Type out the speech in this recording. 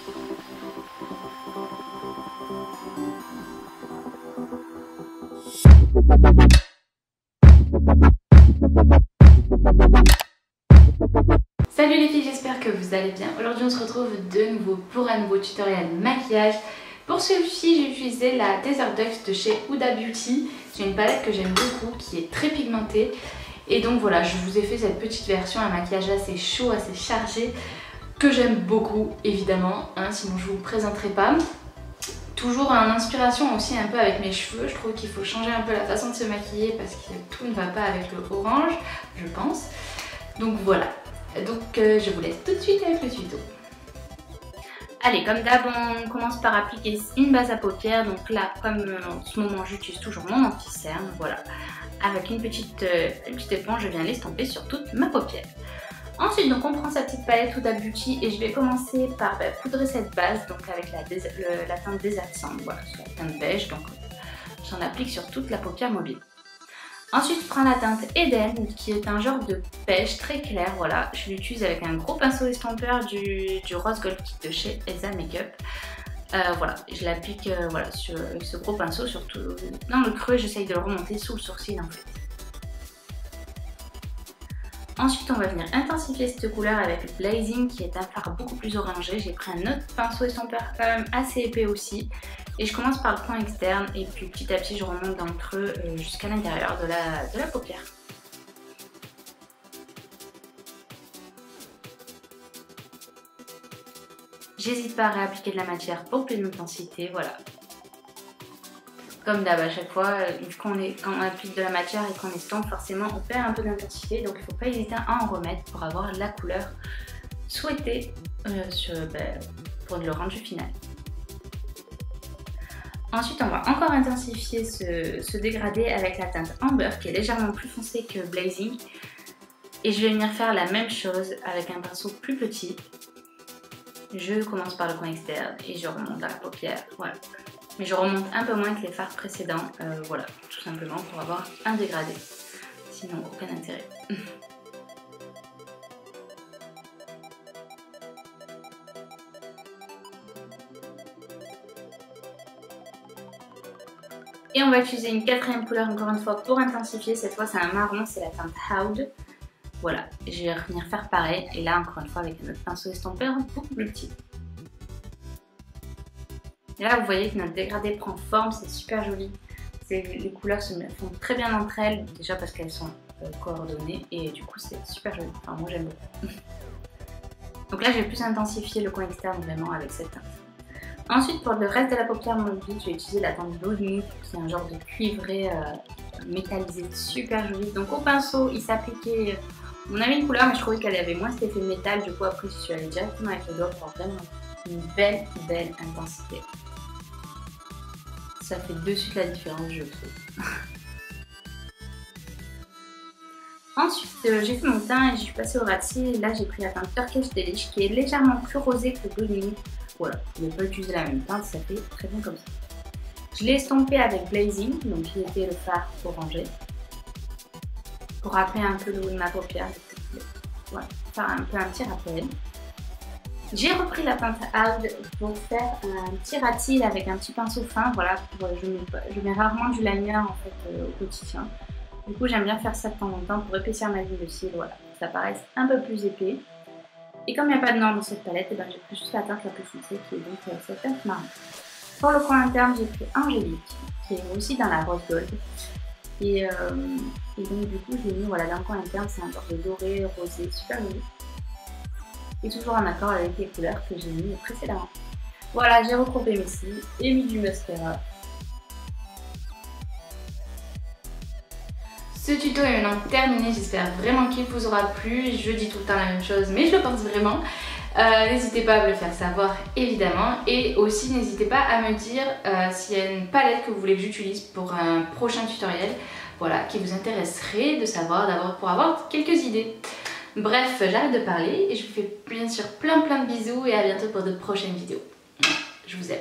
Salut les filles, j'espère que vous allez bien. Aujourd'hui on se retrouve de nouveau pour un nouveau tutoriel maquillage. Pour celui-ci j'ai utilisé la Desert Ducks de chez Huda Beauty. C'est une palette que j'aime beaucoup, qui est très pigmentée. Et donc voilà, je vous ai fait cette petite version, un maquillage assez chaud, assez chargé, que j'aime beaucoup évidemment, hein, sinon je vous le présenterai pas. Toujours en inspiration aussi un peu avec mes cheveux, je trouve qu'il faut changer un peu la façon de se maquiller parce que tout ne va pas avec le orange, je pense. Donc voilà. Donc je vous laisse tout de suite avec le tuto. Allez, comme d'hab, on commence par appliquer une base à paupières. Donc là, comme en ce moment, j'utilise toujours mon anti-cerne, voilà. Avec une petite éponge, je viens l'estomper sur toute ma paupière. Ensuite, donc on prend sa petite palette Huda Beauty et je vais commencer par poudrer cette base, donc avec la teinte Desert Sand, voilà, sur la teinte beige. Donc j'en applique sur toute la paupière mobile. Ensuite, je prends la teinte Eden, qui est un genre de beige très clair, voilà. Je l'utilise avec un gros pinceau estompeur du Rose Gold Kit de chez Elsa Makeup. Voilà, je l'applique voilà, avec ce gros pinceau, surtout dans le creux, j'essaye de le remonter sous le sourcil en fait. Ensuite, on va venir intensifier cette couleur avec le Blazing, qui est un fard beaucoup plus orangé. J'ai pris un autre pinceau estompeur quand même assez épais aussi. Et je commence par le coin externe et puis petit à petit je remonte dans le creux jusqu'à l'intérieur de la paupière. J'hésite pas à réappliquer de la matière pour plus d'intensité, voilà. Comme d'hab à chaque fois, quand on applique de la matière et qu'on estompe, forcément on perd un peu d'intensité, donc il ne faut pas hésiter à en remettre pour avoir la couleur souhaitée pour le rendu final. Ensuite, on va encore intensifier ce dégradé avec la teinte Amber qui est légèrement plus foncée que Blazing. Et je vais venir faire la même chose avec un pinceau plus petit. Je commence par le coin externe et je remonte dans la paupière, voilà. Mais je remonte un peu moins que les fards précédents, voilà, tout simplement pour avoir un dégradé. Sinon, aucun intérêt. Et on va utiliser une quatrième couleur encore une fois pour intensifier. Cette fois c'est un marron, c'est la teinte Howd. Voilà, je vais revenir faire pareil. Et là encore une fois avec un autre pinceau estompeur beaucoup plus petit. Et là vous voyez que notre dégradé prend forme, c'est super joli. Les couleurs se font très bien entre elles, déjà parce qu'elles sont coordonnées. Et du coup c'est super joli, enfin moi j'aime beaucoup. Donc là je vais plus intensifier le coin externe vraiment avec cette teinte. Ensuite, pour le reste de la paupière mobile, je vais utiliser la teinte Blood Nude, qui est un genre de cuivré métallisé super joli. Donc au pinceau, il s'appliquait. On avait une couleur, mais je trouvais qu'elle avait moins cet effet métal. Du coup, après, je suis allée directement avec le doigt pour vraiment une belle intensité. Ça fait de suite la différence, je trouve. Ensuite, j'ai fait mon teint et je suis passée au ras de cils. Là, j'ai pris la teinte Turkish Delish, qui est légèrement plus rosée que le Blood Nude. Voilà, je ne vais pas utiliser la même teinte, ça fait très bien comme ça. Je l'ai estompé avec Blazing, donc qui était le fard orangé, pour rappeler un peu le haut de ma paupière. Voilà, faire un peu un petit rappel. J'ai repris la teinte Howd pour faire un petit ras de cils avec un petit pinceau fin. Voilà, je mets rarement du liner en fait au quotidien. Du coup, j'aime bien faire ça de temps en temps pour épaissir ma ligne de cils. Voilà, ça paraisse un peu plus épais. Et comme il n'y a pas de noir dans cette palette, ben, j'ai pris juste la teinte la plus foncée qui est donc cette teinte marron. Pour le coin interne, j'ai pris Angélique, qui est aussi dans la Rose Gold. Et donc du coup, je l'ai mis voilà, dans le coin interne, c'est un genre de doré, rosé, super joli. Et toujours en accord avec les couleurs que j'ai mis précédemment. Voilà, j'ai recourbé mes cils et mis du mascara. Ce tuto est maintenant terminé, j'espère vraiment qu'il vous aura plu. Je dis tout le temps la même chose, mais je le pense vraiment. N'hésitez pas à me le faire savoir évidemment. Et aussi n'hésitez pas à me dire s'il y a une palette que vous voulez que j'utilise pour un prochain tutoriel. Voilà, qui vous intéresserait de savoir, pour avoir quelques idées. Bref, j'arrête de parler et je vous fais bien sûr plein de bisous et à bientôt pour de prochaines vidéos. Je vous aime.